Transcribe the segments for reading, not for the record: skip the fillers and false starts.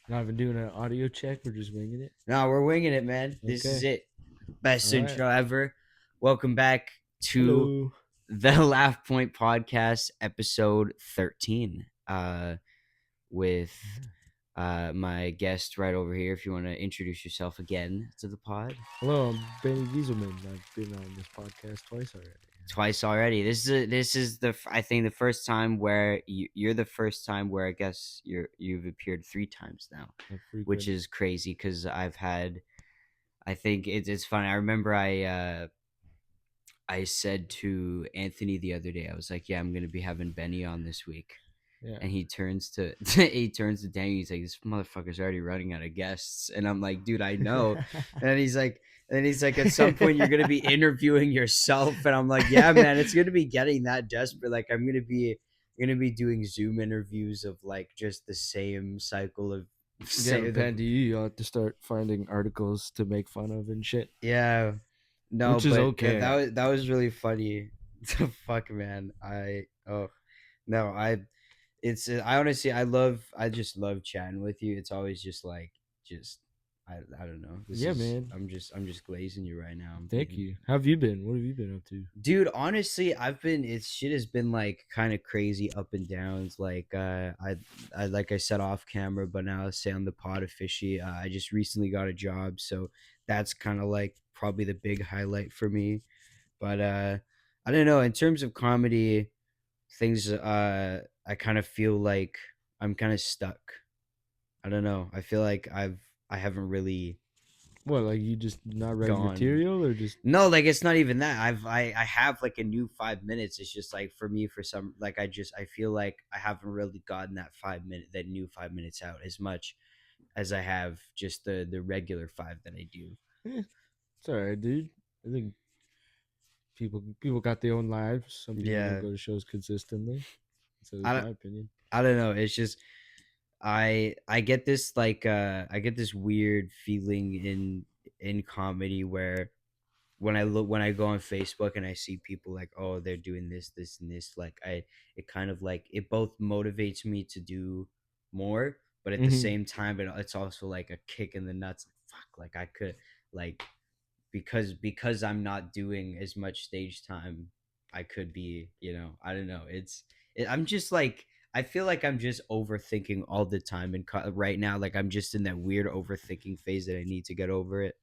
Not even doing an audio check. We're just winging it. No, we're winging it, man. This is Okay. it. Best All right. intro ever. Welcome back to Hello. the Laugh Point Podcast, episode 13. With my guest right over here. If you want to introduce yourself again to the pod. Hello. I'm Benny Gieselman. I've been on this podcast twice already. Twice already. This is I think the first time where you're the first time where I guess you've appeared 3 times now, which is crazy because I think it's funny. I remember I said to Anthony the other day, I was like, "Yeah, I'm gonna be having Benny on this week," Yeah. and he turns to he turns to Danny. He's like, "This motherfucker's already running out of guests," and I'm like, "Dude, I know." And he's like, "At some point, you're gonna be interviewing yourself," and I'm like, "Yeah, man, it's gonna be getting that desperate. Like, I'm gonna be doing Zoom interviews of like just the same cycle of Yeah, Pandy, you ought to start finding articles to make fun of and shit. yeah." No, Which is but okay. that was really funny. The fuck, man. No, I honestly I just love chatting with you. It's always just like just I don't know. Yeah, man. I'm just glazing you right now. I'm Thank thinking, you. How have you been? What have you been up to? dude. Honestly, it's shit has been like kind of crazy up and downs. Like I like I said off camera, but now I say on the pod officially. I just recently got a job, so that's kind of like probably the big highlight for me. But I don't know. In terms of comedy, things I kind of feel like I'm kind of stuck. I don't know. I feel like I haven't really What, like you just not writing gone. material or just No, like it's not even that. I have like a new 5 minutes. It's just like for me for some like I feel like I haven't really gotten that new 5 minutes out as much as I have just the regular five that I do. it's alright, dude. I think people got their own lives. Some people don't Yeah. go to shows consistently. So I that's don't my opinion. I don't know. It's just I get this like I get this weird feeling in comedy where when I go on Facebook and I see people like, oh, they're doing this and this, like it kind of like it both motivates me to do more, but at the Mm-hmm. same time it's also like a kick in the nuts. Like, fuck, like I could like because I'm not doing as much stage time, I could be, I don't know. I'm just like I feel like I'm just overthinking all the time, and right now, like I'm just in that weird overthinking phase that I need to get over it.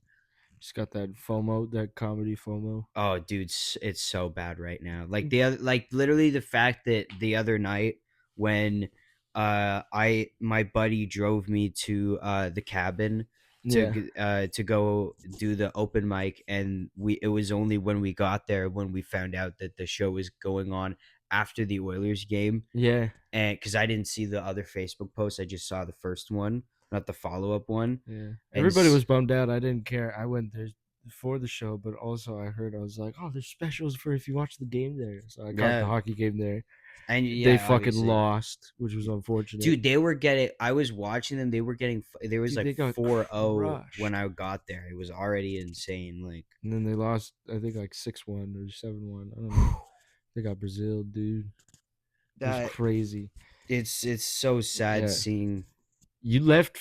Just got that FOMO, that comedy FOMO. Oh, dude, it's so bad right now. Like like literally the fact that the other night when my buddy drove me to the cabin Yeah. to go do the open mic, and it was only when we got there when we found out that the show was going on after the Oilers game, Yeah. and because I didn't see the other Facebook post, I just saw the first one, not the follow-up one. Yeah. And Everybody was bummed out. I didn't care. I went there for the show, but also I was like, oh, there's specials for if you watch the game there. So I caught the yeah, hockey game there. and They yeah, fucking obviously. lost, which was unfortunate. Dude, they were getting. I was watching them. They were getting. There was Dude, like they got 4-0 when crushed. I got there. It was already insane. Like, And then they lost, I think, like 6-1 or 7-1. I don't know. They got Brazil, dude. It was that crazy. it's so sad Yeah. seeing. You left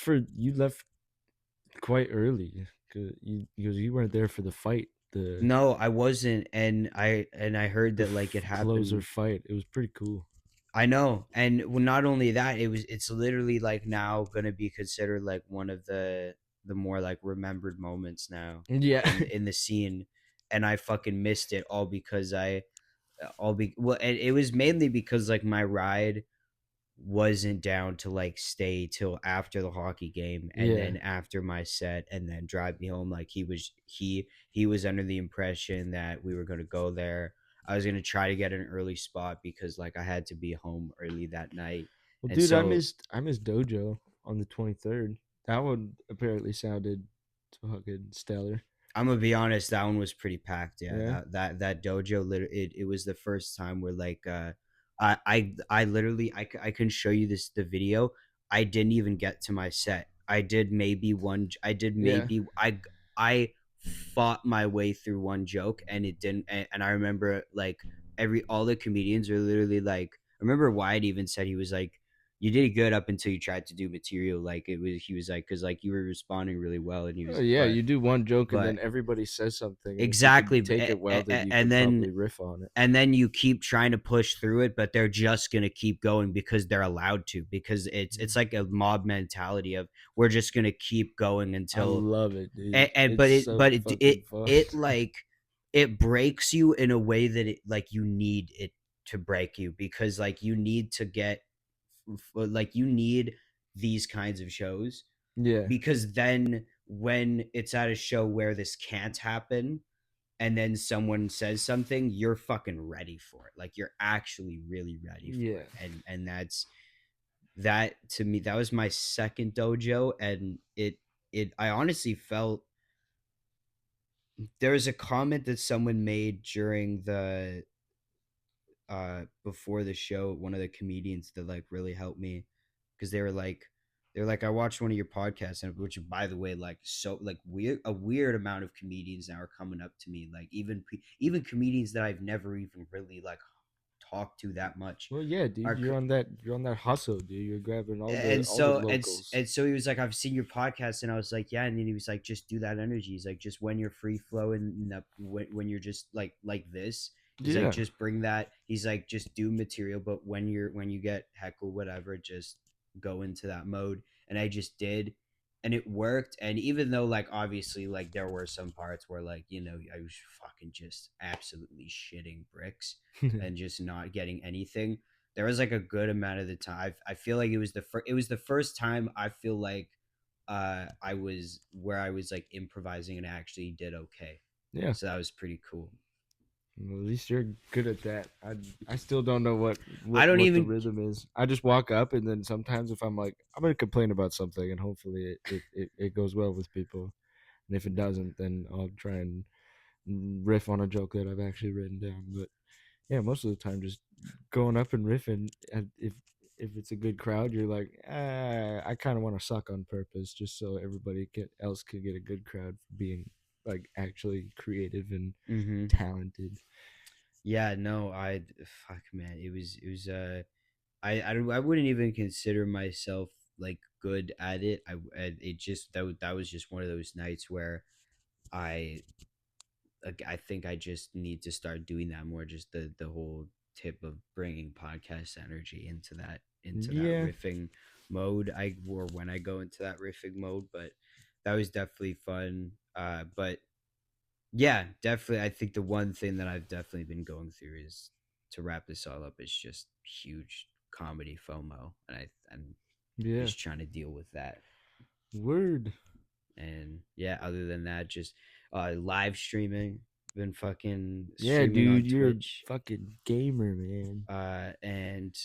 quite early because you weren't there for the fight, the No, I wasn't, and I heard that like it closer happened. fight. It was pretty cool. I know, and not only that, it's literally like now gonna be considered like one of the more like remembered moments now Yeah. in the scene, and I fucking missed it all because it was mainly because like my ride wasn't down to like stay till after the hockey game and Yeah. then after my set and then drive me home. Like he was under the impression that we were going to go there. I was going to try to get an early spot because like I had to be home early that night. Well, And dude, so I missed Dojo on the 23rd. That one apparently sounded fucking stellar. I'm gonna be honest, that one was pretty packed. Yeah, Yeah. that dojo, it was the first time where like I literally I can show you the video. I didn't even get to my set. I did maybe one. I did Yeah. maybe I fought my way through one joke, and it didn't. And I remember like all the comedians are literally like. I remember Wyatt even said he was like you did good up until you tried to do material. Like it was, he was like, because like you were responding really well, and he Oh was, yeah, you do one joke and but then everybody says something, and if you exactly, could take it well, then you and could then probably riff on it. you keep trying to push through it, but they're just gonna keep going because they're allowed to, because it's like a mob mentality of we're just gonna keep going I until, love it, dude. and It's so fucking fun. it like it breaks you in a way that it like you need it to break you, because like you need to get like you need these kinds of shows, Yeah, because then when it's at a show where this can't happen and then someone says something, you're fucking ready for it. Like you're actually really ready for yeah, it. And that's that to me, that was my second dojo, and it I honestly felt, there was a comment that someone made during the before the show, one of the comedians that like really helped me, because they were like, I watched one of your podcasts, and which by the way, like so like weird, a weird amount of comedians now are coming up to me, like even comedians that I've never even really like talked to that much well, yeah, dude, are, you're on that hustle, dude. You're grabbing and all the so locals. and so he was like, I've seen your podcast, and I was like, yeah, and then he was like, just do that energy. He's like, just when you're free flowing, when you're just like this, he's like, Yeah, just bring that. He's like, just do material, but when you get heckle whatever, just go into that mode. And I just did, and it worked. And even though like obviously like there were some parts where like, you know, I was fucking just absolutely shitting bricks and just not getting anything, there was like a good amount of the time. I feel like it was the first time I feel like I was where I was like improvising and I actually did okay. yeah. So that was pretty cool. Well, at least you're good at that. I still don't know I don't what the even rhythm is. I just walk up, and then sometimes if I'm like I'm gonna complain about something, and hopefully it goes well with people, and if it doesn't, then I'll try and riff on a joke that I've actually written down. But yeah, most of the time, just going up and riffing. And if it's a good crowd, you're like, I kind of want to suck on purpose, just so else could get a good crowd for being like actually creative and mm-hmm. talented. Yeah, no, I fuck man, it was I wouldn't even consider myself like good at it. It just that was just one of those nights where I like, I think I just need to start doing that more. Just the whole tip of bringing podcast energy into that Yeah, riffing mode. I or when I go into that riffing mode, but that was definitely fun. But yeah, definitely. I think the one thing that I've definitely been going through is, to wrap this all up, is just huge comedy FOMO, and I'm yeah. just trying to deal with that. Word. And yeah, other than that, just live streaming. Been fucking Yeah, streaming on dude, you're a Twitch, fucking gamer, man. and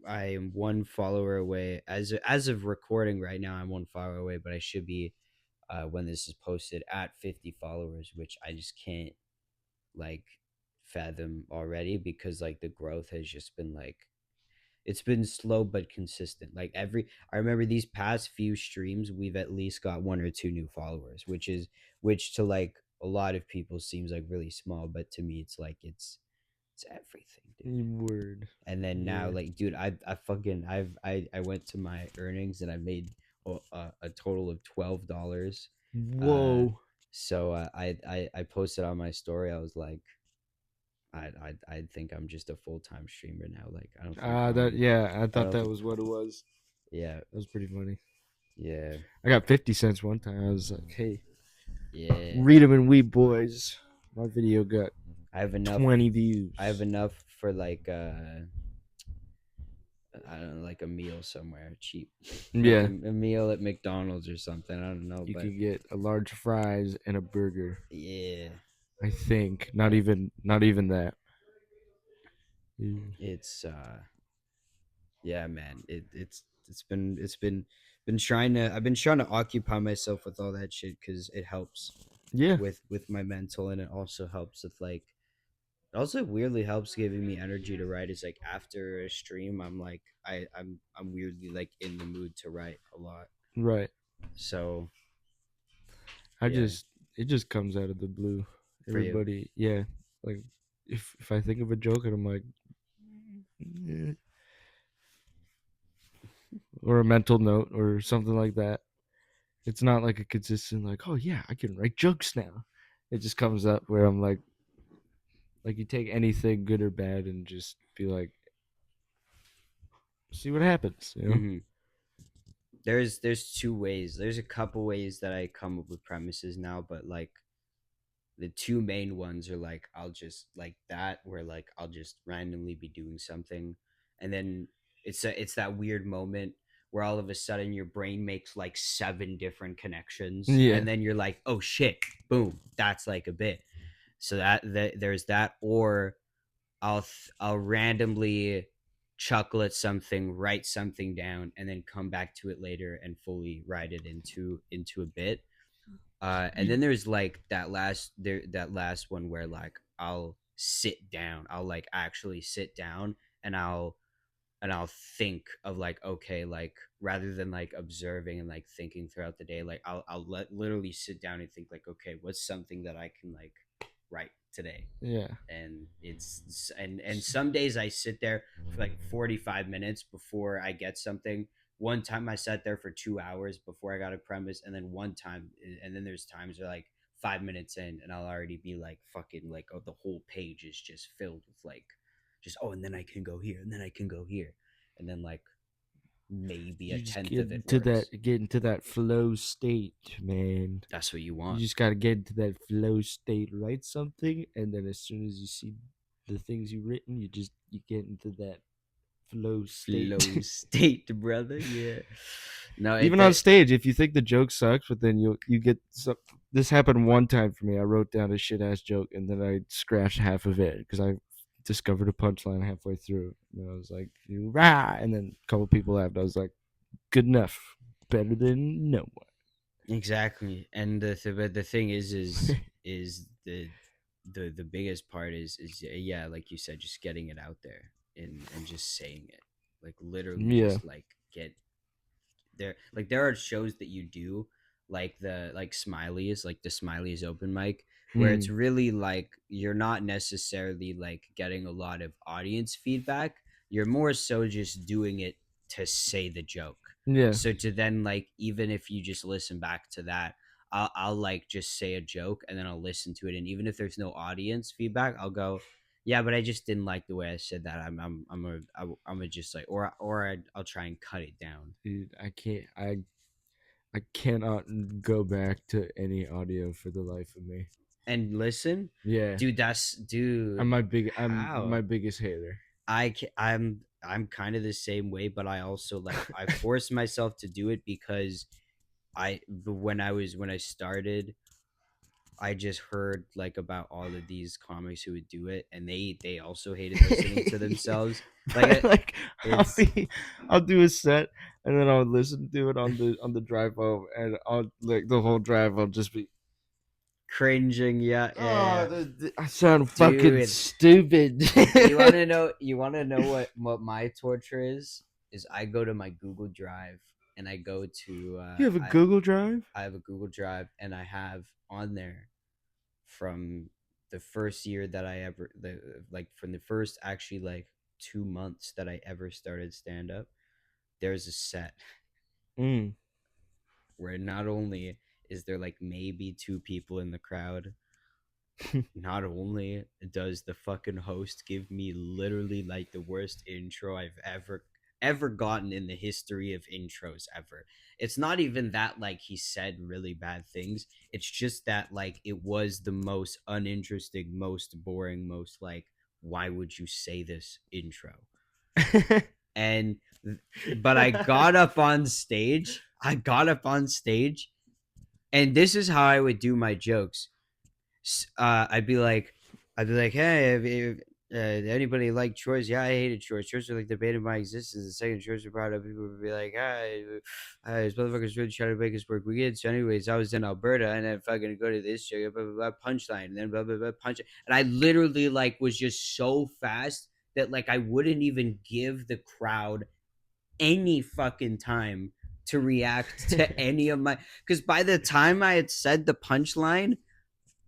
I am one follower away. As of recording right now, I'm one follower away, but I should be, when this is posted, at 50 followers, which I just can't like fathom already, because like the growth has just been like, it's been slow but consistent. Like I remember these past few streams, we've at least got one or two new followers, which to like a lot of people seems like really small, but to me it's like it's everything, dude. Word. And then now, Yeah. like, dude, I fucking I went to my earnings, and I made a total of $12. Uh, Whoa. so I posted on my story. I was like, I think I'm just a full time streamer now. Like I don't think That yeah, I I thought don't that think was what it was. yeah, That was pretty funny. yeah, I got 50 cents one time. I was like, hey, yeah. read them and weep, boys. My video got I have enough. 20 I have views. enough for like I don't know, like a meal somewhere cheap, like Yeah, a meal at McDonald's or something. I don't know, you but could get a large fries and a burger. yeah, I think I, not even that. Dude. it's yeah, man. It's been trying to, I've been trying to occupy myself with all that shit, because it helps Yeah, with my mental, and it also helps with like, it also weirdly helps giving me energy to write. Is like after a stream, I'm like I'm weirdly like in the mood to write a lot. right. So I yeah, just it just comes out of the blue. for you. Everybody, yeah. Like if I think of a joke and I'm like, "Eh," or a mental note or something like that. It's not like a consistent like, oh yeah, I can write jokes now. It just comes up where I'm like you take anything good or bad and just be like, see what happens, you know? Hmm. There's two ways. There's a couple ways that I come up with premises now, but like the two main ones are like I'll just like that where like I'll just randomly be doing something, and then it's that weird moment where all of a sudden your brain makes like seven different connections, Yeah. and then you're like, oh shit, boom, that's like a bit. So that there's that, or I'll randomly chuckle at something, write something down, and then come back to it later and fully write it into a bit. And then there's like that last one where like I'll sit down, I'll like actually sit down, and I'll think of like, okay, like rather than like observing and like thinking throughout the day, like literally sit down and think like, okay, what's something that I can like write today. Yeah. And and some days I sit there for like 45 minutes before I get something. One time I sat there for 2 hours before I got a premise, and then one time, and then there's times where like 5 minutes in and I'll already be like fucking like, oh, the whole page is just filled with like just, oh, and then I can go here, and then I can go here, and then like maybe a You just tenth of it works. get into that flow state, man. That's what you You want. just gotta get into that flow state, write something, and then as soon as you see the things you've written, you get into that flow state. Flow state, brother. Yeah. No, it Even on there. stage, if you think the joke sucks, but then you get some. This happened one time for me. I wrote down a shit ass joke, and then I scratched half of it because I discovered a punchline halfway through. And I was like, rah! And then a couple people laughed. I was like, good enough, better than no Exactly. And but the thing one. is the biggest part is yeah, like you said, just getting it out there and just saying it. Like literally Yeah. just like get there. Like there are shows that you do like the like Smileys, like the Smileys open mic, where it's Mm. really like you're not necessarily like getting a lot of audience feedback. You're more so just doing it to say the joke. Yeah. So to then like, even if you just listen back to that, I'll like just say a joke and then I'll listen to it, and even if there's no audience feedback, I'll go, yeah, but I just didn't like the way I said that. I'm a just like, I'll try and cut it down. Dude, I cannot go back to any audio for the life of me. And listen, Yeah. dude, dude, I'm how my biggest hater. I'm kind of the same way, but I also like I forced myself to do it because when I started, I just heard like about all of these comics who would do it, and they also hated listening to themselves. Like Like I'll it's be I'll do a set and then I'll listen to it on the drive home and I'll like the whole drive I'll just be cringing. Yeah, yeah, oh yeah. I sound fucking Dude, stupid. you want to know? You want to know what my torture is? Is I go to my Google Drive and I go to You have a Google Drive? I have a Google Drive and I have on there from the first year that I ever like from the first actually like 2 months that I ever started stand up. There's a set Mm. where not only is there like maybe two people in the crowd, not only does the fucking host give me literally like the worst intro I've ever gotten in the history of intros ever. It's not even that like he said really bad things. It's just that like it was the most uninteresting, most boring, most like, why would you say this intro? And but I got up on stage. I got up on stage, and this is how I would do my jokes. I'd be like, hey, anybody like chores? Yeah, I hated chores. Chores are like debated my existence. The second chores were brought up, people would be like, this motherfucker's really trying to make us work weekend. So, anyways, I was in Alberta, and then fucking go to this show, blah blah blah, punchline, and then blah blah blah, punch. And I literally like was just so fast that like I wouldn't even give the crowd any fucking time to react to any of my, because by the time I had said the punchline,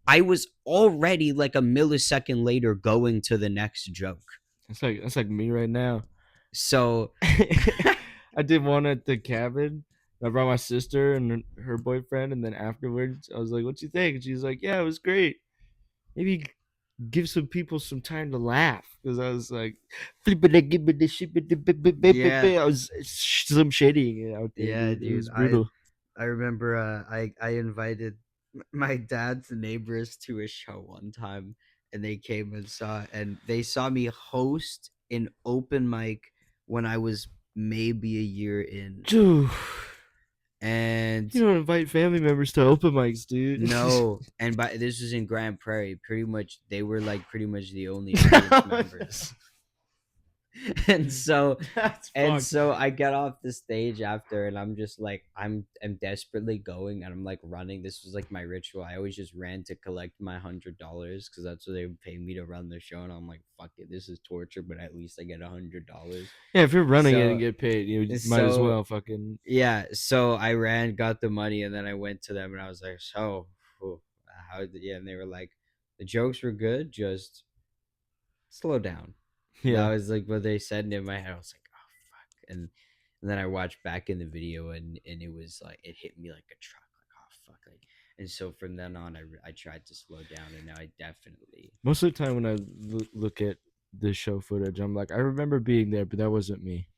I was already like a millisecond later going to the next joke. That's like me right now. So I did one at the cabin. I brought my sister and her boyfriend, and then afterwards, I was like, "What you think?" And she's like, "Yeah, it was great. Maybe give some people some time to laugh." Because I was like, I Yeah, was some shitting it out there, yeah, dude. It dude. was I brutal. I remember I invited my dad's neighbors to a show one time, and they came and they saw me host an open mic when I was maybe a year in. Dude, And you don't invite family members to open mics, dude. no, and by this was in Grand Prairie. Pretty much, they were like pretty much the only audience members. and so That's and fucked. so I get off the stage after, and I'm just like, I'm desperately going, and I'm like running. This was like my ritual. I always just ran to collect my $100 because that's what they would pay me to run the show. And I'm like, fuck it, this is torture, but at least I get $100. Yeah, if you're running it and So get paid, you might as so well fucking. yeah, so I ran, got the money, and then I went to them, and I was like, so whew, yeah, and they were like, the jokes were good, just slow down. That Yeah. was like what they said, and in my head I was like, oh fuck. And then I watched back in the video, and it was like, it hit me like a truck, like, oh fuck. Like, and so from then on, I tried to slow down, and now I definitely. Most of the time when I look at the show footage, I'm like, I remember being there, but that wasn't me.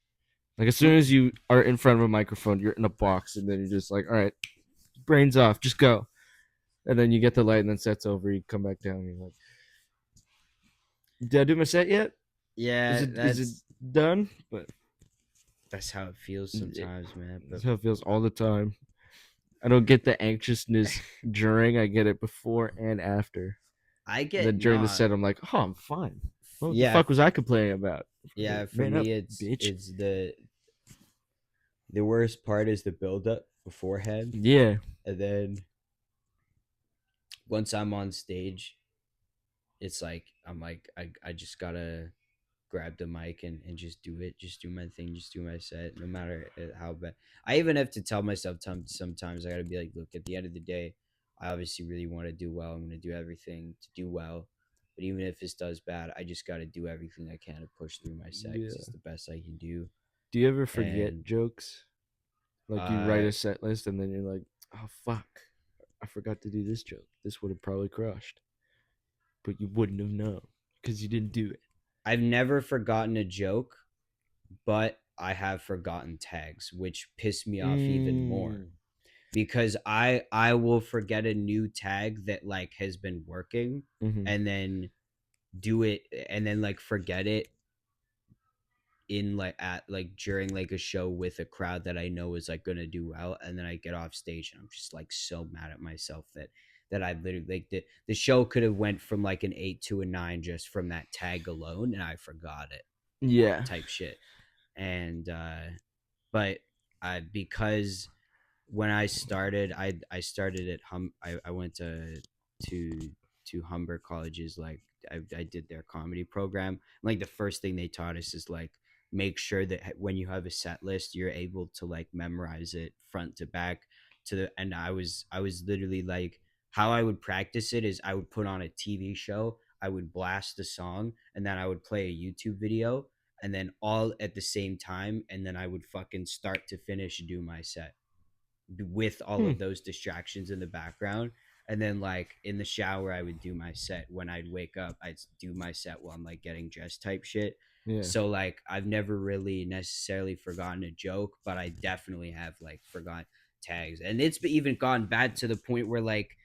Like as soon as you are in front of a microphone, you're in a box, and then you're just like, all right, brains off, just go. And then you get the light, and then set's over. You come back down, and you're like, did I do my set yet? Yeah, Is it done? But that's how it feels sometimes, man. But that's how it feels all the time. I don't get the anxiousness during. I get it before and after. I And get then during the not. set, I'm like, oh, I'm fine. What the Yeah, fuck was I complaining about? yeah. For Man up, me, it's bitch. it's the worst part is the build up beforehand, Yeah, and then once I'm on stage, it's like I'm like I just gotta grab the mic and just do it, just do my thing, just do my set, no matter how bad. I even have to tell myself sometimes I gotta be like, look, at the end of the day, I obviously really want to do well. I'm gonna do everything to do well, but even if this does bad, I just gotta do everything I can to push through my set because yeah. it's the best I can do. Do you ever forget And jokes? Like you write uh a set list and then you're like, oh fuck, I forgot to do this joke. This would have probably crushed, but you wouldn't have known because you didn't do it. I've never forgotten a joke, but I have forgotten tags, which piss me off even more Mm. because I will forget a new tag that like has been working, Mm-hmm. and then do it, and then like forget it in like at like during like a show with a crowd that I know is like gonna do well, and then I get off stage and I'm just like so mad at myself that I literally like the show could have went from like an 8 to a 9 just from that tag alone, and I forgot it Yeah. type shit. And but I because when I started, I started at I went to to Humber colleges. Like I did their comedy program. Like the first thing they taught us is like make sure that when you have a set list, you're able to like memorize it front to back to the. And I was literally like, how I would practice it is I would put on a TV show, I would blast a song, and then I would play a YouTube video, and then all at the same time, and then I would fucking start to finish do my set with all Hmm. of those distractions in the background. And then like in the shower I would do my set. When I'd wake up, I'd do my set while I'm like getting dressed type shit. Yeah. So like I've never really necessarily forgotten a joke, but I definitely have like forgotten tags. And it's even gone bad to the point where like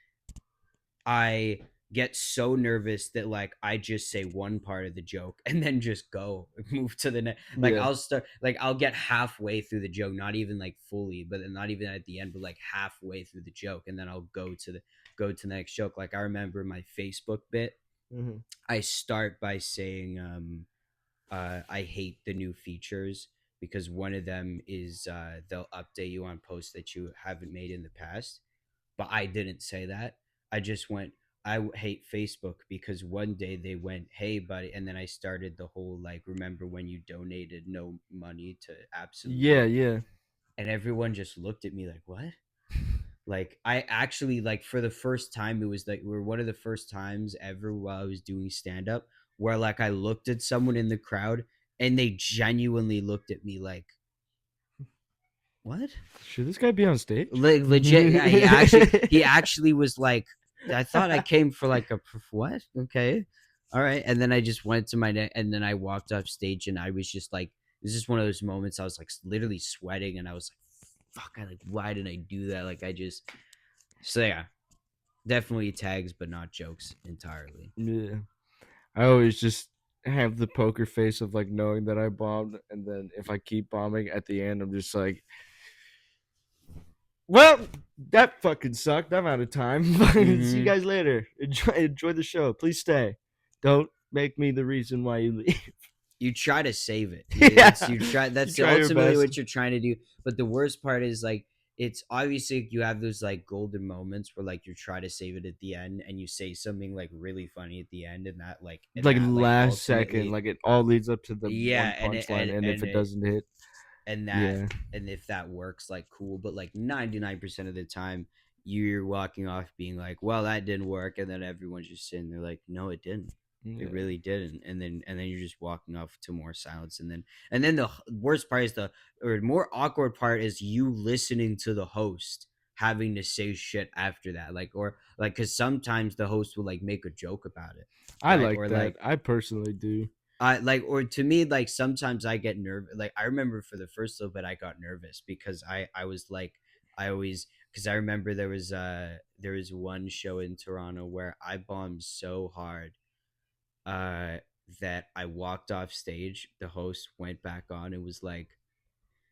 I get so nervous that like I just say one part of the joke and then just go move to the next. Like Yeah. I'll start, like I'll get halfway through the joke, not even like fully, but then not even at the end, but like halfway through the joke, and then I'll go to the next joke. Like I remember my Facebook bit, Mm-hmm. I start by saying I hate the new features because one of them is they'll update you on posts that you haven't made in the past, but I didn't say that. I just went, hate Facebook because one day they went, hey, buddy. And then I started the whole like, remember when you donated no money to Yeah. absolutely. Yeah. And everyone just looked at me like, what? Like, I actually, like, for the first time, it was like, we're one of the first times ever while I was doing stand up where like I looked at someone in the crowd and they genuinely looked at me like, what? Should this guy be on stage? Legit, yeah. He actually was like, I thought I came for like a what? Okay, all right. And then I just went to my neck, and then I walked off stage, and I was just like, it was just one of those moments. I was like literally sweating, and I was like, fuck, I like, why did I do that? Like, I just, so yeah, definitely tags, but not jokes entirely. Yeah. I always just have the poker face of like knowing that I bombed, and then if I keep bombing at the end, I'm just like, well, that fucking sucked. I'm out of time. See you Mm-hmm. guys later. Enjoy the show. Please stay. Don't make me the reason why you leave. You try to save it. It's Yeah, you try. you That's try your ultimately best. what you're trying to do. But the worst part is like, it's obviously you have those like golden moments where like you try to save it at the end, and you say something like really funny at the end, and Like that last second, ultimately, like it all leads up to the yeah, one punchline, and if and it doesn't hit, and that yeah, and if that works, like cool. But like 99% of the time, you're walking off being like, well, that didn't work, and then everyone's just sitting there like, no, it didn't. It yeah. really didn't. And then you're just walking off to more silence, and then the worst part is the or more awkward part is you listening to the host having to say shit after that, like, or like, because sometimes the host will like make a joke about it, I right? like Or that. like, I personally do. I like, or to me, like sometimes I get nervous. Like I remember for the first little bit, I got nervous because I was like, I always, because I remember there was one show in Toronto where I bombed so hard uh that I walked off stage. The host went back on and was like,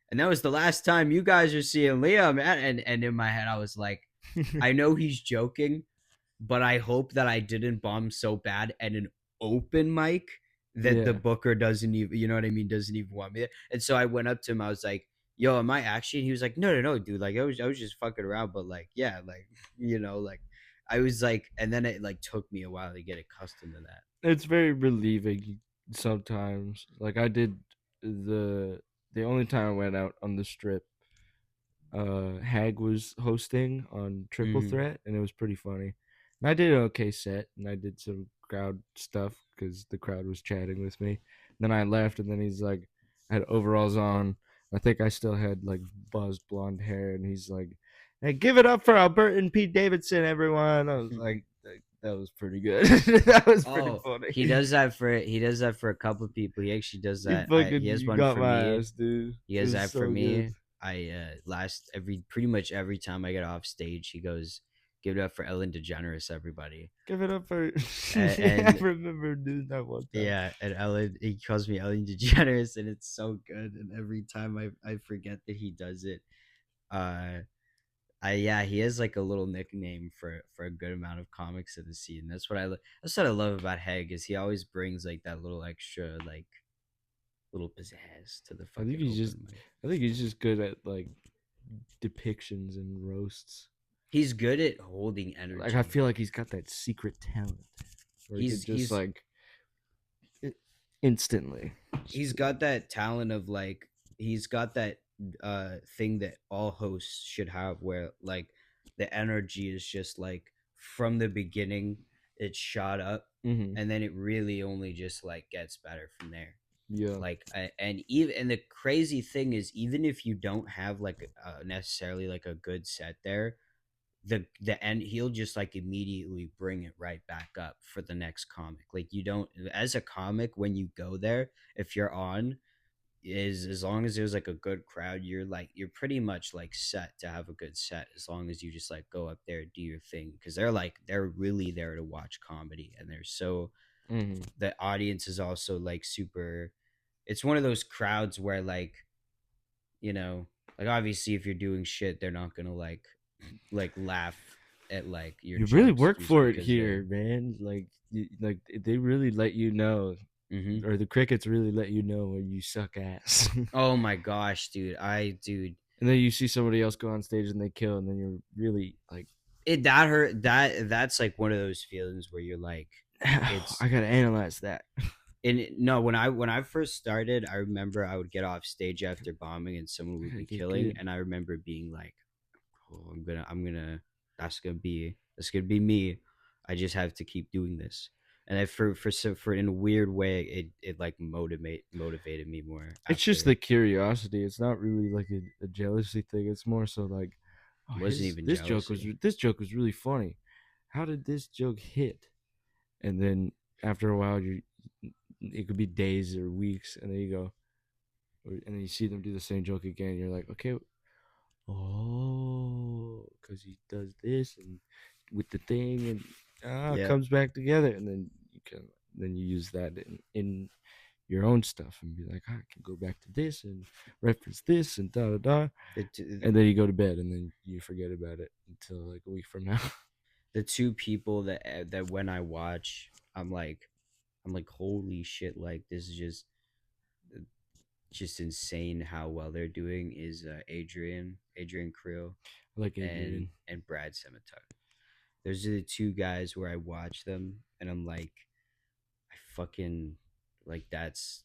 and that was the last time you guys are seeing Liam. And in my head, I was like, I know he's joking, but I hope that I didn't bomb so bad at an open mic that the Yeah. booker doesn't even, you know what I mean, doesn't even want me there. And so I went up to him. I was like, "Yo, am I actually?" And he was like, "No, no, no, dude. Like, I was just fucking around, but like, yeah, like, like." I was like, and then it like took me a while to get accustomed to that. It's very relieving sometimes. Like I did the only time I went out on the strip, Hag was hosting on Triple Mm-hmm. Threat, and it was pretty funny. And I did an okay set, and I did some crowd stuff because the crowd was chatting with me. Then I left, and then he's like, I had overalls on. I think I still had like buzzed blonde hair, and he's like, "Hey, give it up for Alberta and Pete Davidson, everyone!" I was like, that was pretty good. That was pretty Oh, funny. he does that for a couple of people. He actually does You that. He fucking has you one got for my me. ass, dude. He It has was that for so good. me. I last every pretty much every time I get off stage, he goes, "Give it up for Ellen DeGeneres, everybody." Give it up for. Yeah, I And remember doing that one time. yeah, and Ellen, he calls me Ellen DeGeneres, and it's so good. And every time I forget that he does it. Uh, yeah, he has like a little nickname for a good amount of comics in the scene. That's what I love about Heg is he always brings like that little extra like little pizzazz to the I think fucking he's just open mic. I think he's just good at like depictions and roasts. He's good at holding Like I energy. feel like he's got that secret talent where he He's could just he's like instantly. he's got that talent of like he's got that thing that all hosts should have where like the energy is just like from the beginning it's shot up Mm-hmm. and then it really only just like gets better from there. Yeah. Like and the crazy thing is even if you don't have like necessarily like a good set there, the end he'll just like immediately bring it right back up for the next comic. Like you don't, as a comic, when you go there, if you're on, is as long as there's like a good crowd, you're pretty much like set to have a good set as long as you just like go up there, do your thing, because they're really there to watch comedy, and they're so Mm-hmm. the audience is also like super. It's one of those crowds where you know like obviously if you're doing shit they're not gonna like laugh at like your You really jokes work just for it because here, they're. man. Like, like they really let you know, Hmm. or the crickets really let you know when you suck ass. Oh my gosh, dude, And then you see somebody else go on stage and they kill, and then you're really like, it that hurt that's like one of those feelings where you're like it's I gotta analyze that. no, when I first started, I remember I would get off stage after bombing and someone I would gotta be get killing, good. and I remember being like, oh, I'm gonna that's gonna be me. I just have to keep doing this. and I, for in a weird way, it like motivated me more It's just after. the curiosity. It's not really like a jealousy thing. It's more so like, oh, It wasn't even jealousy. this joke was really funny. How did this joke hit? And then after a while, you it could be days or weeks, and then you go, and then you see them do the same joke again. You're like, okay, oh, because he does this and with the thing, and it Yeah, comes back together, and then you use that in your own stuff and be like, I can go back to this and reference this and da da da, the and then you go to bed and then you forget about it until like a week from now. the two people that when I watch, I'm like, holy shit, like this is just insane how well they're doing is Adrian Creel Like Adrian, and Brad Semitar. Those are the two guys where I watch them and I'm like, I fucking like that's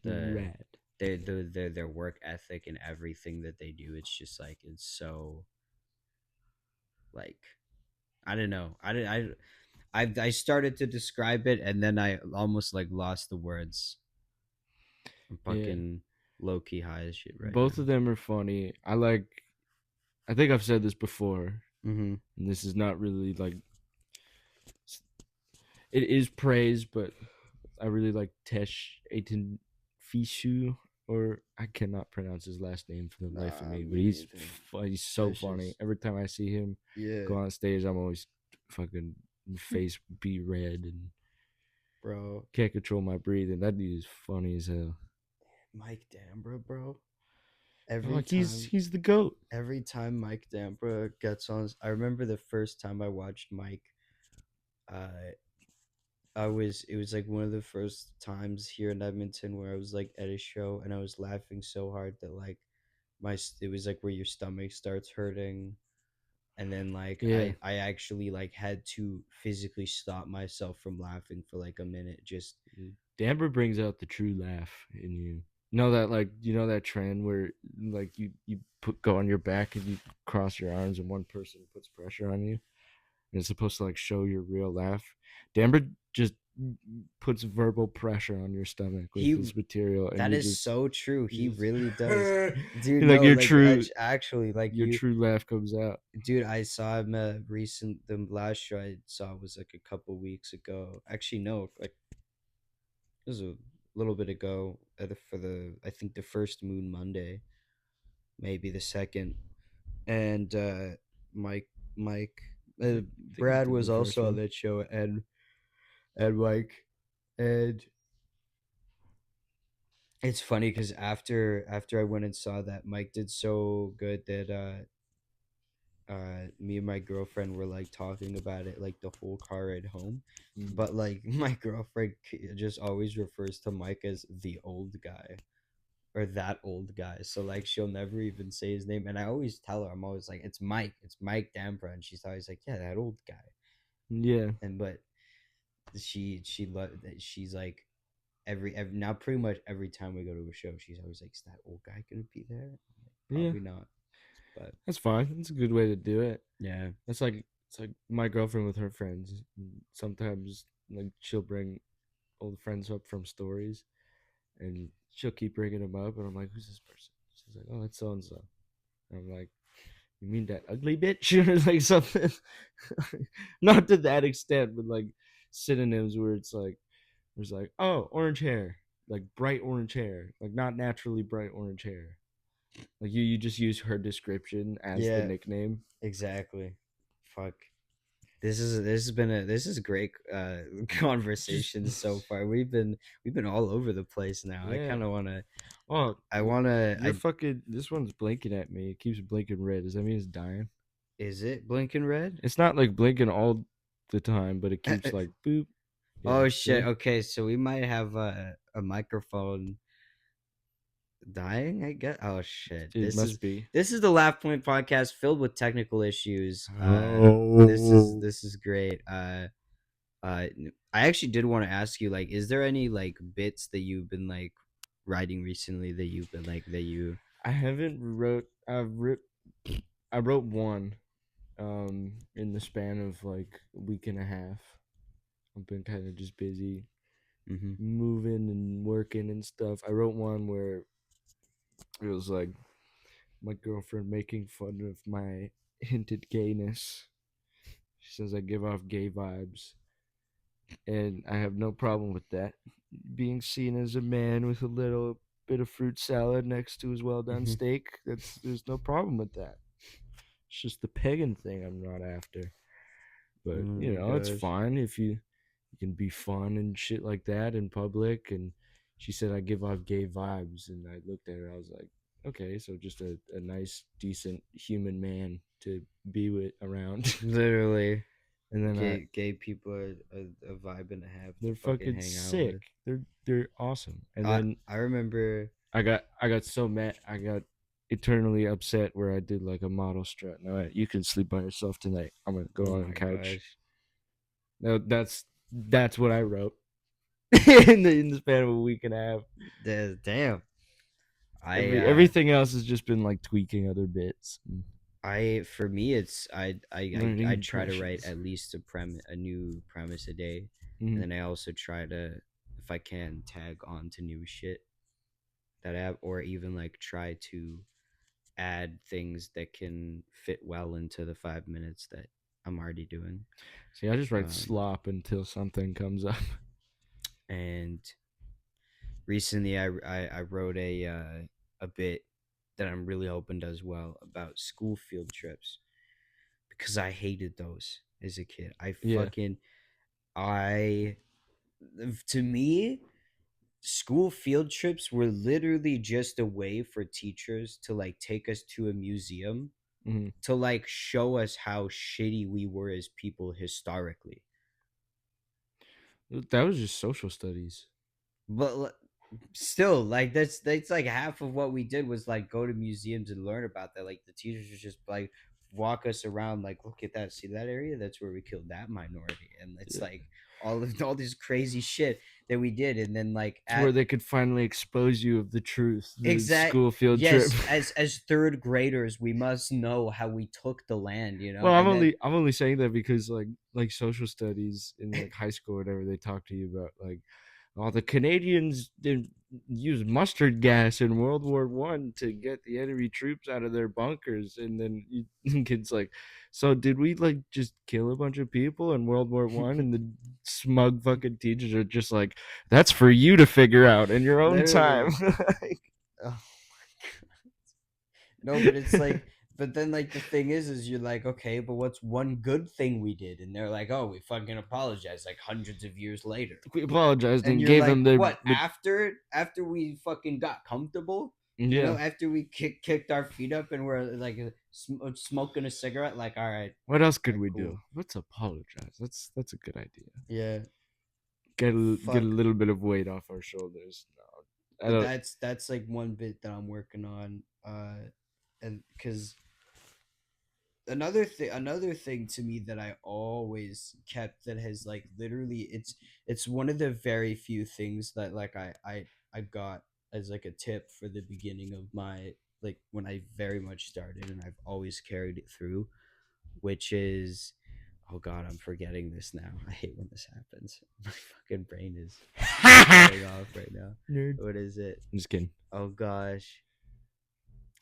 the rad. their work ethic and everything that they do. It's just like it's so like I don't know. I started to describe it and then I almost like lost the words. I'm Yeah, fucking low key high as shit right both now. of them are funny. I like. I think I've said this before, Mm-hmm. and this is not really like it is praise, but I really like Tesh Aiton Fishu, or I cannot pronounce his last name for the life of Nah, me, but me neither. he's so That's funny. just Every time I see him yeah, go on stage, I'm always fucking face be red and bro. can't control my breathing. That dude is funny as hell. Mike Dambra, bro. I'm Every like time, he's the goat. every time Mike Dambra gets on, I remember the first time I watched Mike. Uh, it was like one of the first times here in Edmonton where I was like at a show and I was laughing so hard that like it was like where your stomach starts hurting, and then like Yeah, I actually like had to physically stop myself from laughing for like a minute. Just Damber brings out the true laugh in you. You know that like you know that trend where like you put go on your back and you cross your arms and one person puts pressure on you and it's supposed to like show your real laugh. Damber just puts verbal pressure on your stomach with he his material and that is so true. He you really does, dude. like No, like actually, like your true laugh comes out. dude. I saw him the last show I saw was like a couple weeks ago. Actually, no, like it was a little bit ago for the I think the first Moon Monday, maybe the second, and Mike Mike I think he Brad did was the first also on one. that show, and Mike, and it's funny because after I went and saw that, Mike did so good that me and my girlfriend were like talking about it like the whole car ride home, Mm. but like my girlfriend just always refers to Mike as the old guy or that old guy, so like she'll never even say his name, and I always tell her, I'm always like, it's Mike Dampra, and she's always like, yeah, that old guy. Yeah, And but she's like every now pretty much every time we go to a show she's always like, is that old guy gonna be there? I'm like, yeah, probably not, but that's fine. That's a good way to do it. yeah. That's like it's like my girlfriend with her friends. Sometimes like she'll bring old friends up from stories, and she'll keep bringing them up, and I'm like, "Who's this person?" She's like, "Oh, that's so and so." I'm like, "You mean that ugly bitch?" or like something. Not to that extent, but like synonyms where it's like, "Oh, orange hair." Like bright orange hair, like not naturally bright orange hair. Like you just use her description as the Yeah, nickname. exactly. Fuck. This is great Just conversation so far. We've been all over the place now. I yeah. kind of want to Oh, I want to you're I fucking. This one's blinking at me. It keeps blinking red. Does that mean it's dying? is it blinking red? It's not like blinking all the time, but it keeps like boop. Yeah. Oh See, shit. Okay, so we might have a microphone dying, I guess. Oh shit. it must be. This is the Laugh Point podcast filled with technical issues. Oh. This is great. I actually did want to ask you, like, is there any like bits that you've been like writing recently that you've been like that you I haven't wrote. I wrote one. In the span of like a week and a half. I've been kind of just busy Mm-hmm. moving and working and stuff. I wrote one where it was like my girlfriend making fun of my hinted gayness. She says I give off gay vibes, and I have no problem with that. Being seen as a man with a little bit of fruit salad next to his well done Mm-hmm. steak, that's there's no problem with that. It's just the pagan thing I'm not after. Oh But my it's gosh. fine if you can be fun and shit like that in public. And she said I give off gay vibes, and I looked at her. I was like, okay, so just a nice, decent human man to be with around. Literally, And then gay people are a vibe and a half to they're fucking fucking hang out sick. with. They're awesome. And I then I remember. I got so mad. I got eternally upset where I did like a model strut. No, you can sleep by yourself tonight. I'm gonna Oh go on the my couch. gosh. No, that's what I wrote in the span of a week and a half. Damn. I Everything else has just been like tweaking other bits, and for me it's I learning try to write traditions. at least a new premise a day, and Mm-hmm. then I also try to, if I can, tag on to new shit that I have, or even like try to add things that can fit well into the 5 minutes that I'm already doing. See, I just write Um, slop until something comes up. and recently I wrote a bit that I'm really hoping does well about school field trips, because I hated those as a kid. Yeah. I to me, school field trips were literally just a way for teachers to like take us to a museum Mm-hmm. to like show us how shitty we were as people historically. That was just social studies. But still, like that's like half of what we did was like go to museums and learn about that. Like the teachers would just like walk us around, like, look at that, see that area, that's where we killed that minority, and it's Yeah. like all this crazy shit that we did. And then like To where at they could finally expose you of the truth. The exact school field trip. yes, as third graders we must know how we took the land, Well, I'm and then only I'm only saying that because like social studies in like high school or whatever, they talk to you about like, oh, the Canadians did use mustard gas in World War I to get the enemy troops out of their bunkers, and then kids like, so did we like just kill a bunch of people in World War I? And the smug fucking teachers are just like, that's for you to figure out in your own time. literally, oh my god. No, but it's like, but then like the thing is you're like, okay, but what's one good thing we did? And they're like, oh, we fucking apologize like hundreds of years later. We apologized And and you're gave like, them their what, after we fucking got comfortable, yeah. after we kicked our feet up and we're like smoking a cigarette, like, all right, What else could like, we cool. do? Let's apologize. That's a good idea. Yeah, Get a fuck. little bit of weight off our shoulders. No, I But don't. that's like one bit that I'm working on, and because another thing to me that I always kept, that has like literally, it's one of the very few things that like I got as like a tip for the beginning of my, like when I very much started, and I've always carried it through, which is, oh god, I'm forgetting this now. I hate when this happens. My fucking brain is shutting off right now. Nerd. What is it? I'm just kidding. Oh gosh,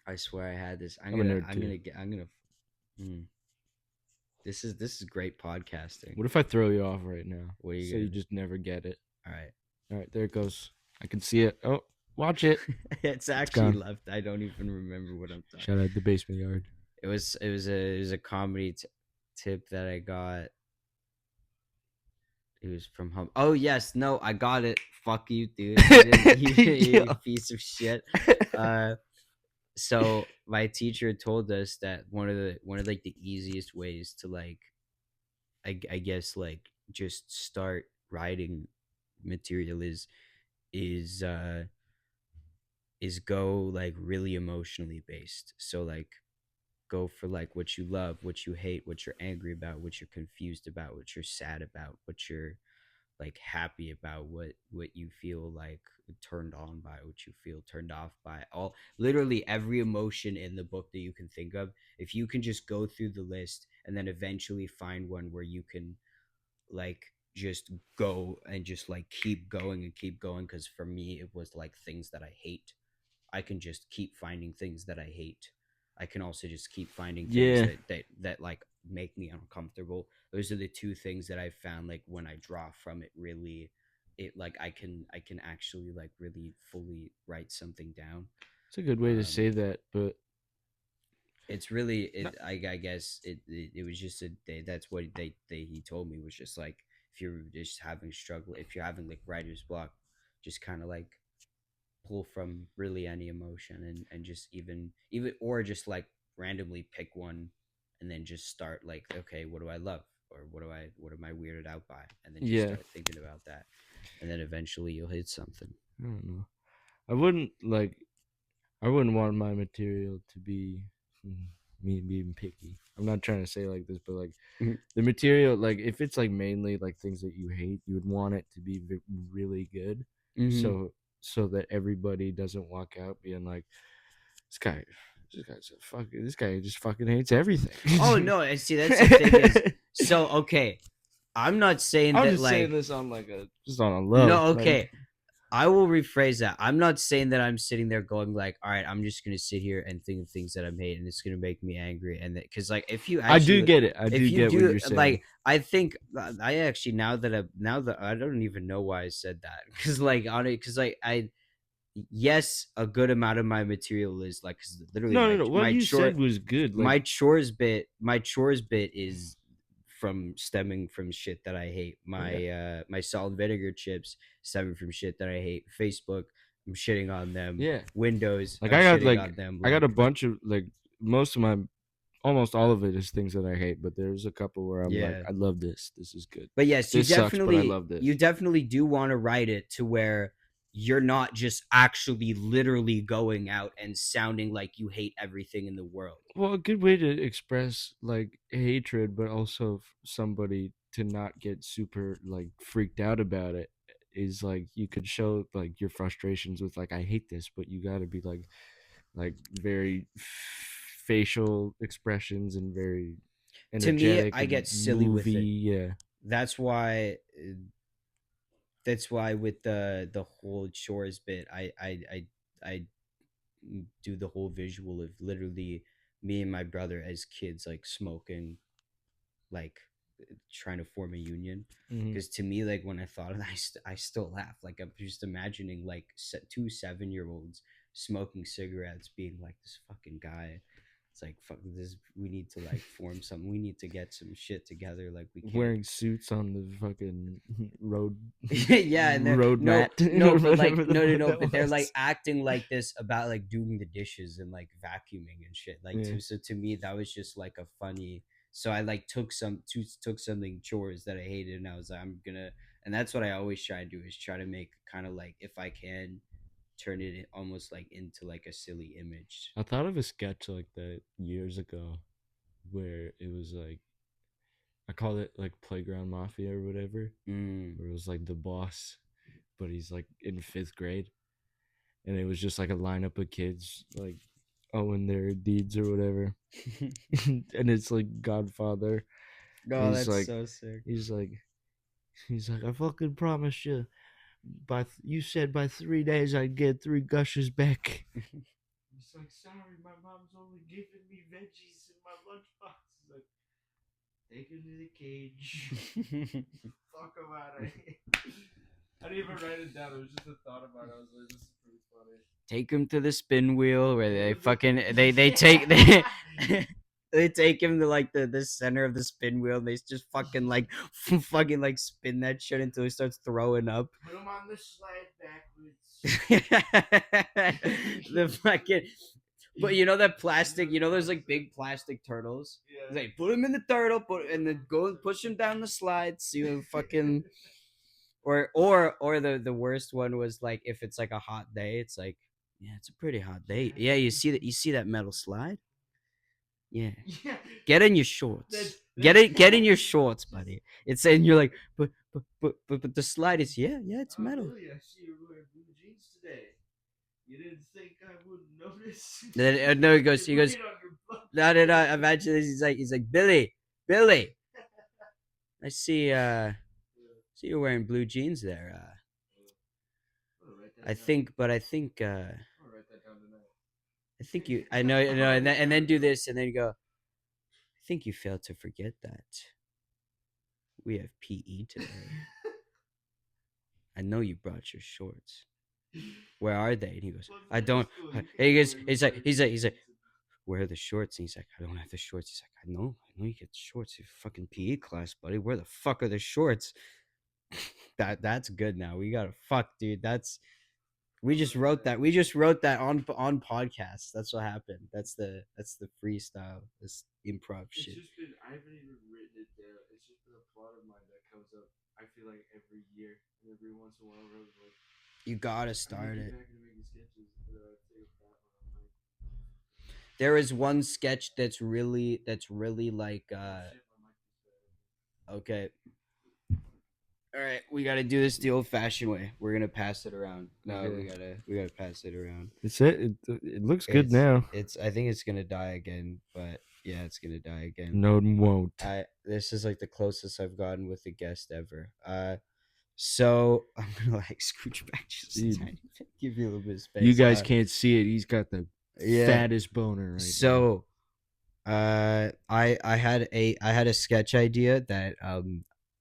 I swear I had this. I'm a nerd I'm too. gonna get I'm gonna hmm. This is great podcasting. What if I throw you off right now? What are you So you gonna do? just never get it. All right. All right, there it goes. I can see it. Oh, watch it. It's It's actually gone. left. I don't even remember what I'm talking. Shout out the basement yard. It was a comedy tip that I got. It was from home. Oh yes, no, I got it. Fuck you, dude. You didn't. You Yeah. piece of shit. Uh, so my teacher told us that one of like the easiest ways to like, I guess like just start writing material is uh is go like really emotionally based. So like go for like what you love, what you hate, what you're angry about, what you're confused about, what you're sad about, what you're like happy about, what you feel like turned on by, what you feel turned off by. All literally every emotion in the book that you can think of. If you can just go through the list and then eventually find one where you can like just go and just like keep going and keep going, because for me it was like things that I hate. I can just keep finding things that I hate. I can also just keep finding things Yeah, that like make me uncomfortable. Those are the two things that I found, like when I draw from it really, it like I can actually like really fully write something down. it's a good way to Um say that, but it's really no, I guess it was just a day. That's what they he told me, was just like, if you're just having struggle, if you're having like writer's block, just kind of like pull from really any emotion, and just even or just like randomly pick one, and then just start like, okay, what do I love, or what am I weirded out by, and then just yeah, start thinking about that, and then eventually you'll hit something. I don't know. I wouldn't like. I wouldn't want my material to be me being picky. I'm not trying to say like this, but like the material, like if it's like mainly like things that you hate, you would want it to be really good, Mm-hmm. so so that everybody doesn't walk out being like, this guy, this guy's a fuck. This guy just fucking hates Oh everything. no, I see. That's the thing is, so okay, I'm not saying I'm that just saying like, this on like a just on a low, no, like okay, I will rephrase that. I'm not saying that I'm sitting there going like, all right, I'm just gonna sit here and think of things that I'm hating, and it's gonna make me angry, and that, because like if you I do actually, get it. I if do you get what do you're saying. like, I think I actually, now that I don't even know why I said that, because like on it, because like I yes, a good amount of my material is like, 'cause literally No, no, no. What my you chore said was good. Like, my chores bit is from stemming from shit that I hate. yeah, My salt and vinegar chips stemming from shit that I hate. Facebook, I'm shitting on them. yeah. Windows, Like I'm I got shitting like on them. I got a Like, bunch of like most of my almost all of it is things that I hate, but there's a couple where I'm like, yeah. I love this. This is good. But yes, This sucks, but I love you this. definitely do want to write it to where you're not just actually literally going out and sounding like you hate everything in the world. Well, a good way to express like hatred, but also somebody to not get super like freaked out about it is like you could show like your frustrations with like I hate this, but you got to be like very facial expressions and very To me, energetic I and get silly movie. with it. Yeah. That's why with the whole chores bit, I do the whole visual of literally me and my brother as kids like smoking, like trying to form a union. Hmm. Because to me, like when I thought of that, I still laugh. Like I'm just imagining like two 7 year olds smoking cigarettes, being like, this fucking guy. It's like, fuck this. We need to like form something. We need to get some shit together. Like we can't. Wearing suits on the fucking road Yeah, and they're road no, mat no, or but like whatever the no, no, fuck no, that but they're like was. acting like this about like doing the dishes and like vacuuming and shit. Like Yeah. to so to me that was just like a funny. So I like took something chores that I hated, and I was like, I'm gonna, and that's what I always try to do, is try to make kind of like, if I can, turn it almost like into like a silly image. I thought of a sketch like that years ago where it was like I called it like Playground Mafia or whatever, Mm. where it was like the boss, but he's like in fifth grade, and it was just like a lineup of kids like owing their deeds or whatever, and it's like Godfather, and Oh, that's so sick. he's like he's like I fucking promised you you said by 3 days I'd get 3 gushes back. He's like, sorry, my mom's only giving me veggies in my lunchbox. He's like, take him to the cage. Fuck him out of here. I didn't even write it down. It was just a thought about it. I was like, this is pretty funny. Take him to the spin wheel where Take they him to fucking they the take they take him to like the center of the spin wheel. And they just fucking like fucking like spin that shit until he starts throwing up. Put him on the slide backwards. The fucking, but you know that plastic, you know those like big plastic turtles. It's Yeah. like put him in the turtle, and then go and push him down the slide. See you fucking, or the worst one was like, if it's like a hot day, it's like, yeah, it's a pretty hot day. Yeah, you see that metal slide? Yeah. Yeah. Get in your shorts. That's Get in your shorts, buddy. It's and you're like, but the slide is, yeah, it's metal. Billy, I see you're wearing blue jeans today. You didn't think I wouldn't notice? Then no, he You're goes, right on your butt. no, no, no. Imagine this. He's like, Billy, I see. So you're wearing blue jeans there. I'm gonna write that I down. think, but I think, I'm gonna write that down tonight. I think you. I know, and then do this, and then you go. I think you failed to forget that we have PE today. I know you brought your shorts. Where are they? And he goes, I don't. And he goes, he's like, where are the shorts? And he's like, I don't have the shorts. He's like, I know you get shorts. You fucking PE class, buddy. Where the fuck are the shorts? That's good. Now we gotta fuck, dude. That's we just wrote that. We just wrote that on podcast. That's what happened. That's the freestyle. This improv It's shit. just been, I haven't even written it down. It's just been a plot of mine that comes up, I feel like every year. And every once in a while, I was like, You gotta I'm gonna start get it. back into making sketches. And then I think of that one. I'm like, There is one sketch that's really like oh shit, my mic is bad. okay. All right, we gotta do this the old-fashioned way. We're gonna pass it around. No, Okay. we gotta pass it around. It's it looks good It's now. it's. I think it's gonna die again, but yeah, it's gonna die again. No, it won't. This is like the closest I've gotten with a guest ever. So I'm gonna like scooch back just a Dude, tiny bit, give you a little bit of space. you guys can't see it. He's got the Yeah. fattest boner right now. So, I had a sketch idea that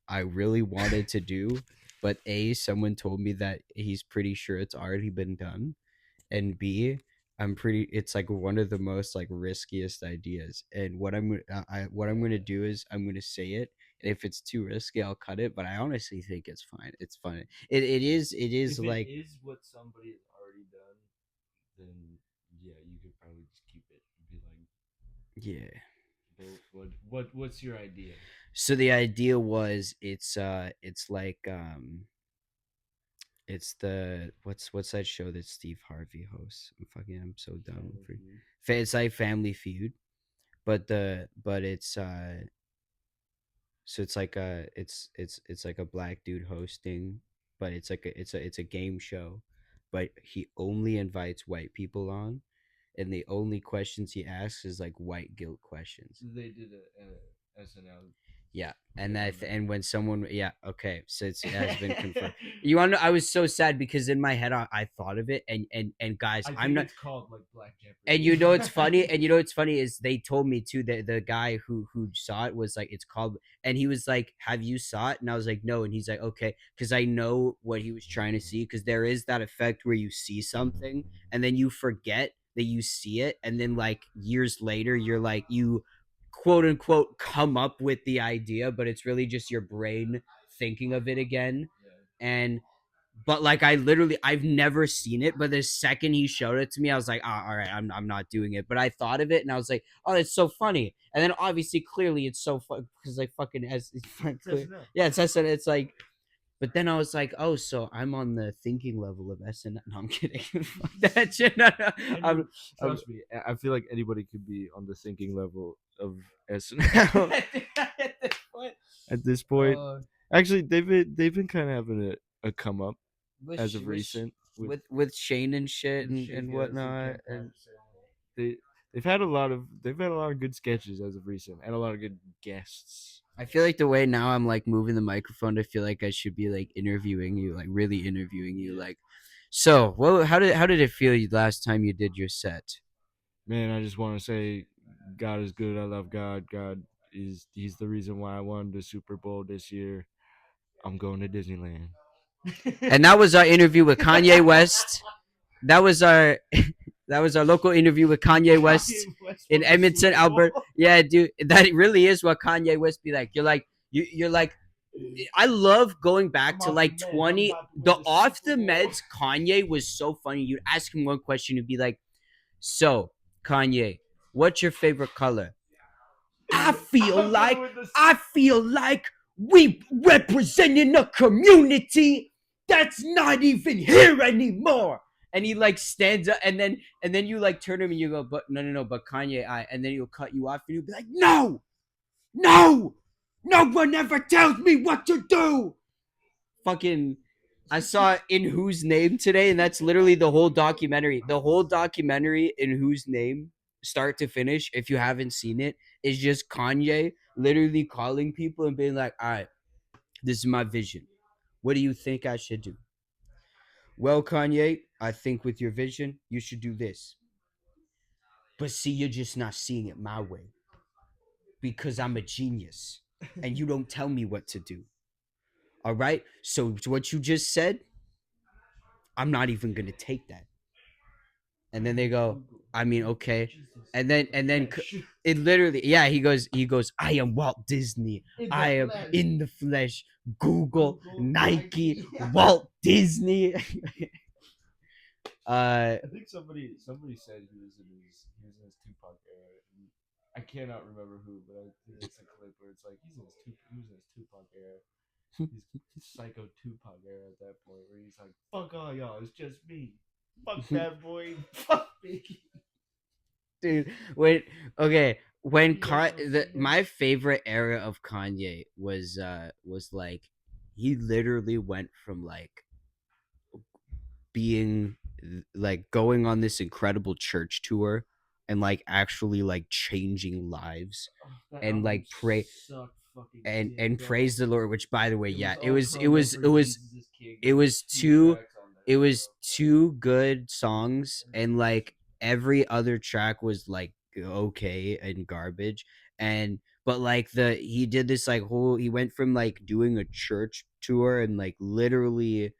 I really wanted to do, but A, someone told me that he's pretty sure it's already been done, and B, it's like one of the most like riskiest ideas. And what I'm gonna do is I'm gonna say it, and if it's too risky, I'll cut it. But I honestly think it's fine. It's fun. It is If like it is what somebody has already done, then yeah, you could probably just keep it and be like, yeah. what's your idea? So the idea was it's like it's the what's that show that Steve Harvey hosts? I'm so dumb. It's like Family Feud, but it's so it's like it's like a black dude hosting, but it's a game show, but he only invites white people on, and the only questions he asks is like white guilt questions. They did a SNL. Yeah, and and when someone, yeah, okay, so it has been confirmed. You want to know, I was so sad because in my head I thought of it, and guys, I I'm think not. it's called like Black Jeopardy. And you know it's funny, and you know what's funny is they told me too that the guy who saw it was like, it's called, and he was like, have you saw it? And I was like, no. And he's like, okay, because I know what he was trying to see, because there is that effect where you see something and then you forget that you see it, and then like years later you're like, you quote unquote come up with the idea, but it's really just your brain thinking of it again. And but like I've never seen it, but the second he showed it to me, I was like, oh, all right, I'm not doing it. But I thought of it and I was like, oh, it's so funny. And then obviously clearly it's so fun because like fucking as yeah, it's like, but then I was like, oh, so I'm on the thinking level of SNL. No, I'm kidding. Fuck that shit. No, no. Trust me, I feel like anybody could be on the thinking level of SNL At this point, at this point. uh, Actually, they've been kind of having a come up as of with recent with Shane and shit and whatnot. And they they've had a lot of good sketches as of recent and a lot of good guests. I feel like the way now I'm like moving the microphone, I feel like I should be like interviewing you, like really interviewing you. Like, so well, how did it feel last time you did your set? Man, I just want to say, God is good. I love God. He's the reason why I won the Super Bowl this year. I'm going to Disneyland. And that was our interview with Kanye West. That was our that was our local interview with Kanye West in Edmonton, Alberta. Yeah, dude, that really is what Kanye West be like. You're like, I love going back to like 20 the off the meds. Kanye was so funny. You'd ask him one question, you'd be like, so Kanye, what's your favorite color? I feel like we representing a community that's not even here anymore. And he like stands up, and then you like turn him and you go, but no, but Kanye, and then he'll cut you off and you'll be like, no, no, no one ever tells me what to do. Fucking, I saw In Whose Name today, and that's literally the whole documentary. The whole documentary, In Whose Name, start to finish, if you haven't seen it, is just Kanye literally calling people and being like, all right, this is my vision. What do you think I should do? Well, Kanye, I think with your vision, you should do this. But see, you're just not seeing it my way because I'm a genius and you don't tell me what to do. All right? So, what you just said, I'm not even going to take that. And then they go, I mean, okay. And then it literally, yeah, he goes, I am Walt Disney. I am in the flesh. Google, Nike, Walt Disney. I think somebody said he was in his Tupac era. And I cannot remember who, but I think it's a clip where it's like he was in his Tupac era. He's psycho Tupac era at that point where he's like, "Fuck all y'all, it's just me. Fuck that boy, fuck me." Dude, when okay, when Yes. my favorite era of Kanye was like he literally went from like being like going on this incredible church tour and like actually like changing lives That and album like pray sucked fucking dick, and bro. praise the Lord, which by the way, It was yeah, all promo for Jesus is King. it There was was two two tracks on it there, was bro. two good songs and like every other track was like okay and garbage and but like the he did this like whole he went from like doing a church tour and like literally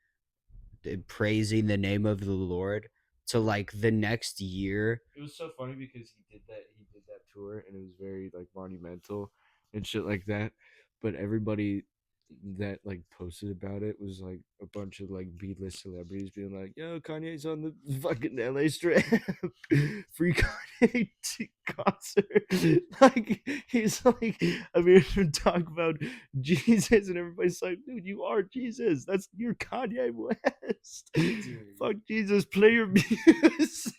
praising the name of the Lord to like the next year. It was so funny because he did that tour and it was very like monumental and shit like that. But everybody that like posted about it was like a bunch of like B-list celebrities being like, "Yo, Kanye's on the fucking LA Strip, free Kanye concert." Like he's like, I mean, talk about Jesus, and everybody's like, "Dude, you are Jesus. That's you're Kanye West. Dude. Fuck Jesus, play your music."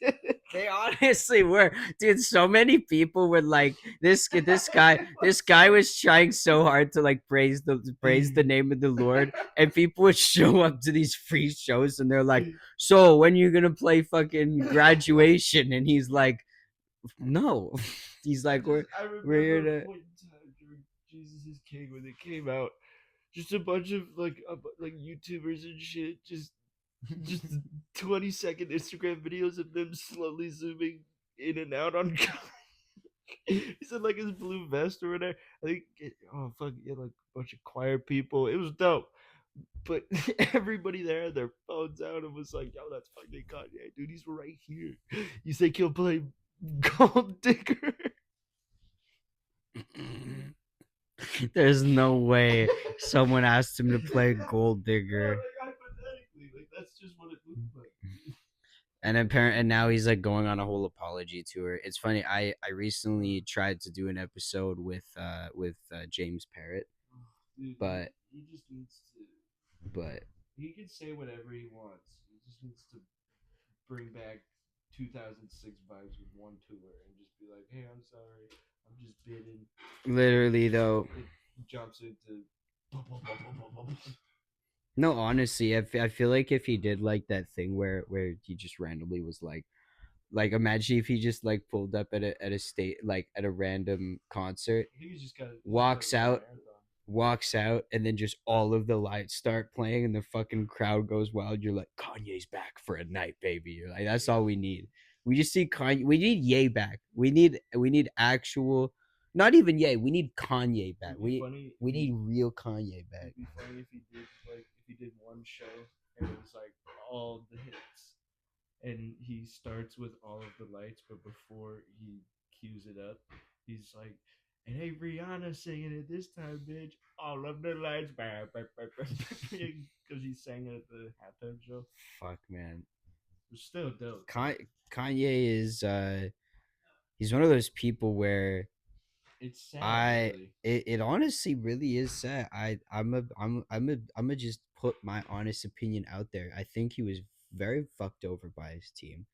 They honestly were, dude. So many people were like, "This guy was trying so hard to like praise the name of the Lord," and people would show up to these free shows, and they're like, "So when are you gonna play fucking Graduation?" And he's like, "No," he's like, I "We're here remember a to." point in time during Jesus is King when it came out, just a bunch of like YouTubers and shit, just 20-second Instagram videos of them slowly zooming in and out on. He said like his blue vest or whatever. I think oh fuck yeah, like a bunch of choir people. It was dope. But everybody there had their phones out and was like, "Yo, that's fucking Kanye, dude. He's right here. You think he'll play Gold Digger?" There's no way someone asked him to play Gold Yeah, Digger. like hypothetically, like that's just what it looked like. And now he's like going on a whole apology tour. It's funny. I recently tried to do an episode with James Parrott, Dude, but he just needs to. but He can say whatever he wants. He just needs to bring back 2006 vibes with one tour and just be like, "Hey, I'm sorry. I'm just bidding." literally though, It jumps into. no, honestly, I feel like if he did like that thing where he just randomly was like imagine if he just like pulled up at a state like at a random concert, I think he's just got to walks run a out marathon. walks out and then just all of the lights start playing and the fucking crowd goes wild. You're like, Kanye's back for a night, baby. You're like, that's all we need. We just need Kanye. We need Ye back. We need actual, not even Ye. We need Kanye back. It'd be funny. We need real Kanye back. It'd be funny if he did one show and it was like all the hits, and he starts with all of the lights, but before he cues it up, he's like, "And hey, Rihanna singing it this time, bitch. All of the lights," because he sang it at the halftime show. Fuck man, It's still dope. Kanye is he's one of those people where It's sad, really. it honestly really is sad. I'm a just put my honest opinion out there. I think he was very fucked over by his team.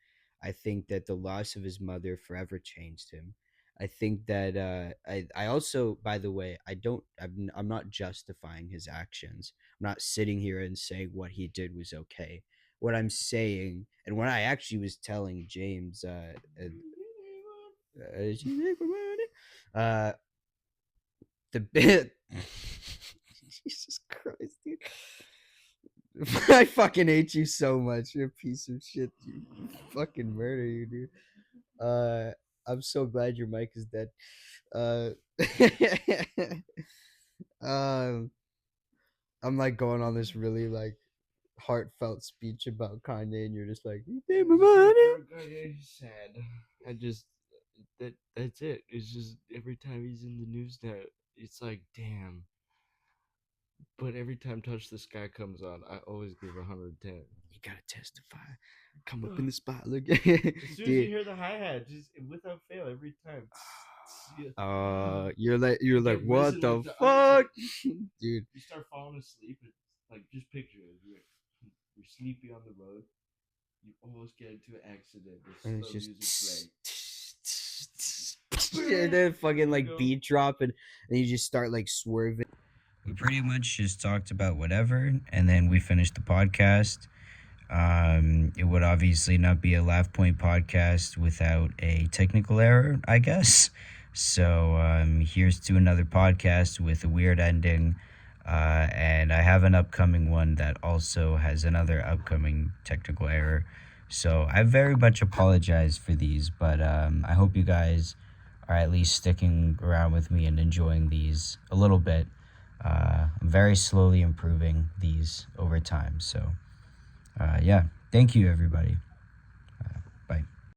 I think that the loss of his mother forever changed him. I think that I also, by the way, I'm not justifying his actions. I'm not sitting here and saying what he did was okay. What I'm saying and what I actually was telling James uh the bit Jesus Christ, dude. I fucking hate you so much. You're a piece of shit. You fucking murder you, dude. Uh, I'm so glad your mic is dead. Uh, um, I'm like going on this really like heartfelt speech about Kanye, and you're just like, "You take my money." Kanye's sad. I just that's it. It's just every time he's in the news now, it's like damn. But every time Touch the Sky comes on, I always give 110. You gotta testify. Come up in the spot. Look, As soon as you dude. hear the hi hat, just without fail, every time. You're like, get what risen the like the fuck, Undertaker. dude? You start falling asleep. And, like just picture it. You're sleepy on the road. You almost get into an accident. And There's it's slow just, music and then fucking play. like beat drop, and you just start like swerving. We pretty much just talked about whatever, and then we finished the podcast. It would obviously not be a Laugh Point podcast without a technical error, I guess. So here's to another podcast with a weird ending. And I have an upcoming one that also has another upcoming technical error. So I very much apologize for these, but I hope you guys are at least sticking around with me and enjoying these a little bit. I'm very slowly improving these over time. So, yeah, thank you, everybody.